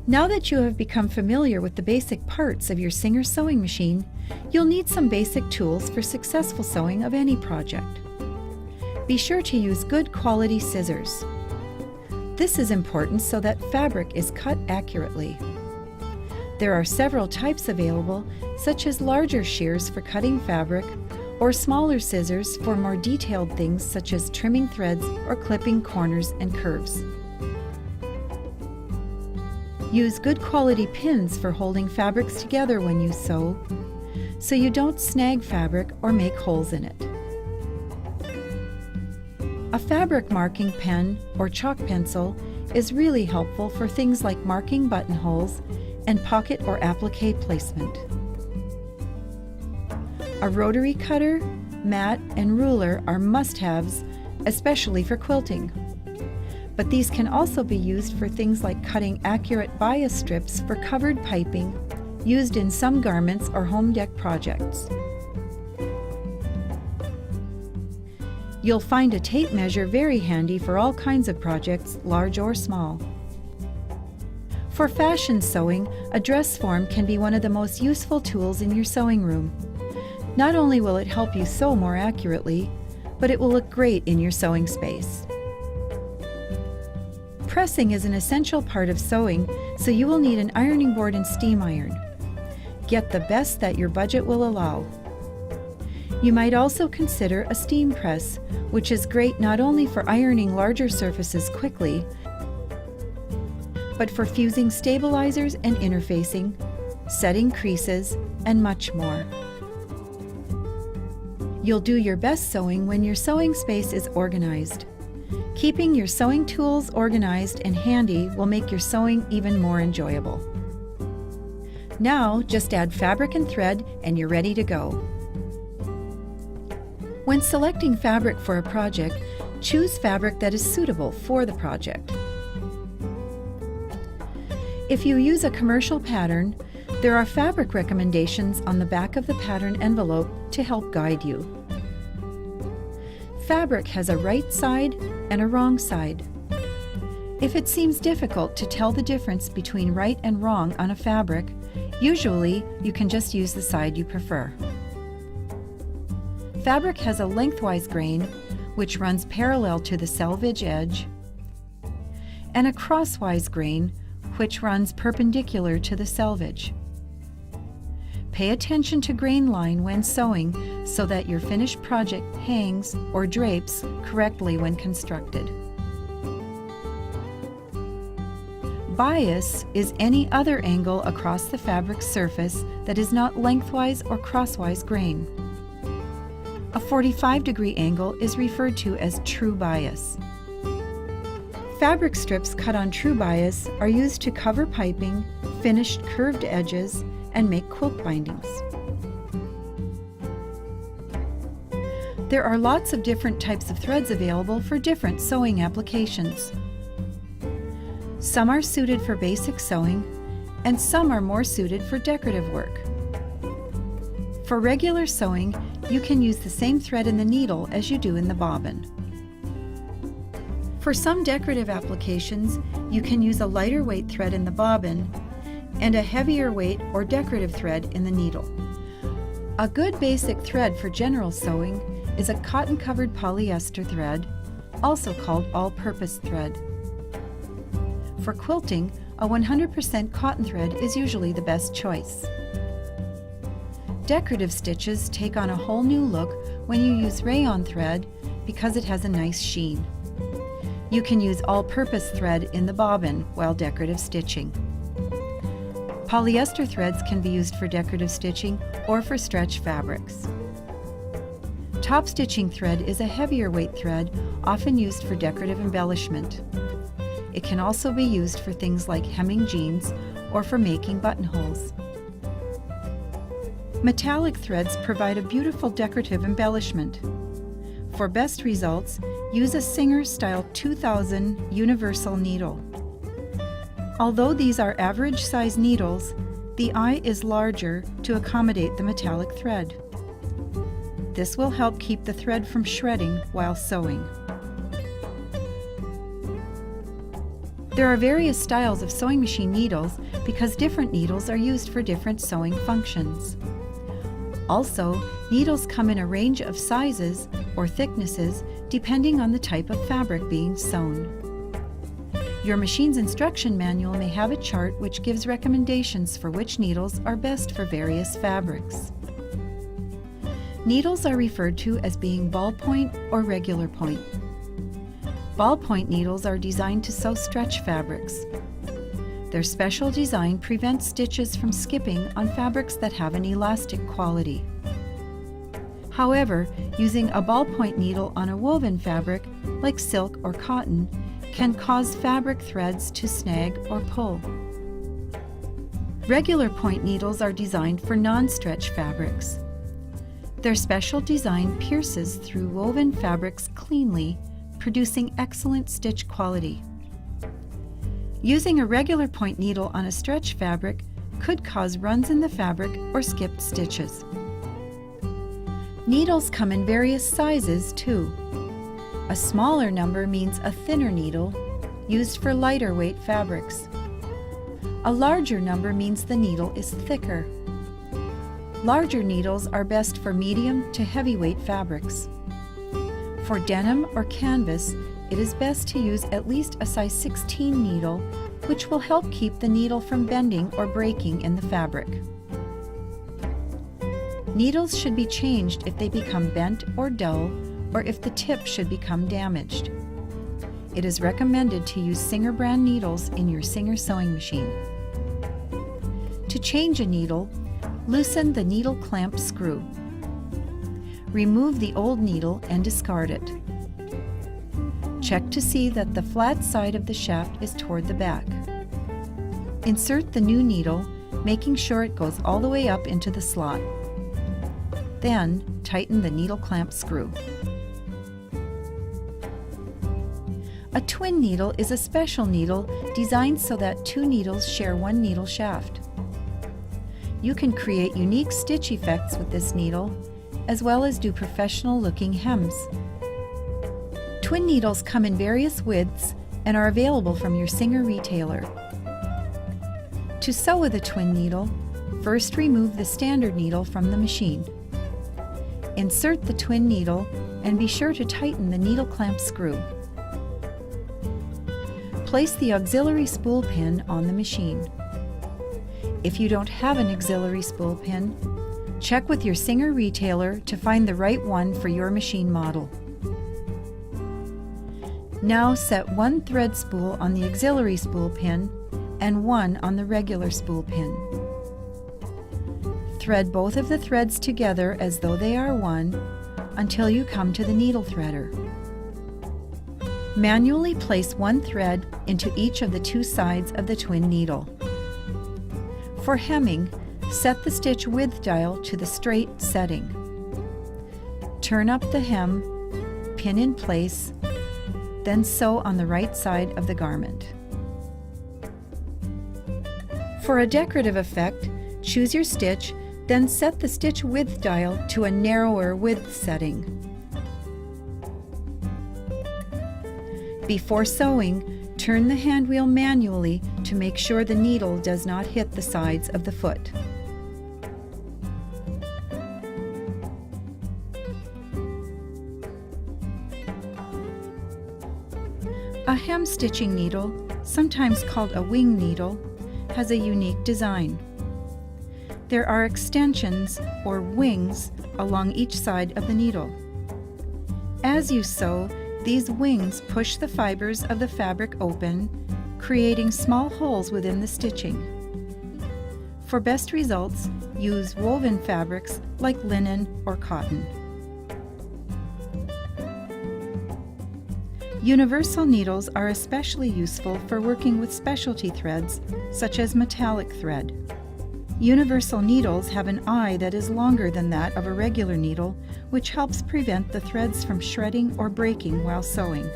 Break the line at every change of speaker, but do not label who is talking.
Now that you have become familiar with the basic parts of your Singer sewing machine, you'll need some basic tools for successful sewing of any project. Be sure to use good quality scissors. This is important so that fabric is cut accurately. There are several types available, such as larger shears for cutting fabric, or smaller scissors for more detailed things such as trimming threads or clipping corners and curves. Use good quality pins for holding fabrics together when you sew, so you don't snag fabric or make holes in it. A fabric marking pen or chalk pencil is really helpful for things like marking buttonholes and pocket or applique placement. A rotary cutter, mat, and ruler are must-haves, especially for quilting. But these can also be used for things like cutting accurate bias strips for covered piping, used in some garments or home dec projects. You'll find a tape measure very handy for all kinds of projects, large or small. For fashion sewing, a dress form can be one of the most useful tools in your sewing room. Not only will it help you sew more accurately, but it will look great in your sewing space. Pressing is an essential part of sewing, so you will need an ironing board and steam iron. Get the best that your budget will allow. You might also consider a steam press, which is great not only for ironing larger surfaces quickly, but for fusing stabilizers and interfacing, setting creases, and much more. You'll do your best sewing when your sewing space is organized. Keeping your sewing tools organized and handy will make your sewing even more enjoyable. Now, just add fabric and thread and you're ready to go. When selecting fabric for a project, choose fabric that is suitable for the project. If you use a commercial pattern, there are fabric recommendations on the back of the pattern envelope to help guide you. Fabric has a right side and a wrong side. If it seems difficult to tell the difference between right and wrong on a fabric, usually you can just use the side you prefer. Fabric has a lengthwise grain, which runs parallel to the selvage edge, and a crosswise grain, which runs perpendicular to the selvage. Pay attention to grain line when sewing so that your finished project hangs or drapes correctly when constructed. Bias is any other angle across the fabric surface that is not lengthwise or crosswise grain. A 45-degree angle is referred to as true bias. Fabric strips cut on true bias are used to cover piping, finished curved edges, and make quilt bindings. There are lots of different types of threads available for different sewing applications. Some are suited for basic sewing, and some are more suited for decorative work. For regular sewing, you can use the same thread in the needle as you do in the bobbin. For some decorative applications, you can use a lighter weight thread in the bobbin and a heavier weight or decorative thread in the needle. A good basic thread for general sewing is a cotton-covered polyester thread, also called all-purpose thread. For quilting, a 100% cotton thread is usually the best choice. Decorative stitches take on a whole new look when you use rayon thread because it has a nice sheen. You can use all-purpose thread in the bobbin while decorative stitching. Polyester threads can be used for decorative stitching or for stretch fabrics. Top stitching thread is a heavier weight thread, often used for decorative embellishment. It can also be used for things like hemming jeans or for making buttonholes. Metallic threads provide a beautiful decorative embellishment. For best results, use a Singer Style 2000 universal needle. Although these are average size needles, the eye is larger to accommodate the metallic thread. This will help keep the thread from shredding while sewing. There are various styles of sewing machine needles because different needles are used for different sewing functions. Also, needles come in a range of sizes or thicknesses depending on the type of fabric being sewn. Your machine's instruction manual may have a chart which gives recommendations for which needles are best for various fabrics. Needles are referred to as being ballpoint or regular point. Ballpoint needles are designed to sew stretch fabrics. Their special design prevents stitches from skipping on fabrics that have an elastic quality. However, using a ballpoint needle on a woven fabric, like silk or cotton, can cause fabric threads to snag or pull. Regular point needles are designed for non-stretch fabrics. Their special design pierces through woven fabrics cleanly, producing excellent stitch quality. Using a regular point needle on a stretch fabric could cause runs in the fabric or skipped stitches. Needles come in various sizes too. A smaller number means a thinner needle, used for lighter weight fabrics. A larger number means the needle is thicker. Larger needles are best for medium to heavyweight fabrics. For denim or canvas, it is best to use at least a size 16 needle, which will help keep the needle from bending or breaking in the fabric. Needles should be changed if they become bent or dull, or if the tip should become damaged. It is recommended to use Singer brand needles in your Singer sewing machine. To change a needle, loosen the needle clamp screw. Remove the old needle and discard it. Check to see that the flat side of the shaft is toward the back. Insert the new needle, making sure it goes all the way up into the slot. Then, tighten the needle clamp screw. A twin needle is a special needle designed so that two needles share one needle shaft. You can create unique stitch effects with this needle, as well as do professional-looking hems. Twin needles come in various widths and are available from your Singer retailer. To sew with a twin needle, first remove the standard needle from the machine. Insert the twin needle and be sure to tighten the needle clamp screw. Place the auxiliary spool pin on the machine. If you don't have an auxiliary spool pin, check with your Singer retailer to find the right one for your machine model. Now set one thread spool on the auxiliary spool pin and one on the regular spool pin. Thread both of the threads together as though they are one until you come to the needle threader. Manually place one thread into each of the two sides of the twin needle. For hemming, set the stitch width dial to the straight setting. Turn up the hem, pin in place, then sew on the right side of the garment. For a decorative effect, choose your stitch, then set the stitch width dial to a narrower width setting. Before sewing, turn the hand wheel manually to make sure the needle does not hit the sides of the foot. A hem stitching needle, sometimes called a wing needle, has a unique design. There are extensions, or wings, along each side of the needle. As you sew, these wings push the fibers of the fabric open, creating small holes within the stitching. For best results, use woven fabrics like linen or cotton. Universal needles are especially useful for working with specialty threads, such as metallic thread. Universal needles have an eye that is longer than that of a regular needle, which helps prevent the threads from shredding or breaking while sewing.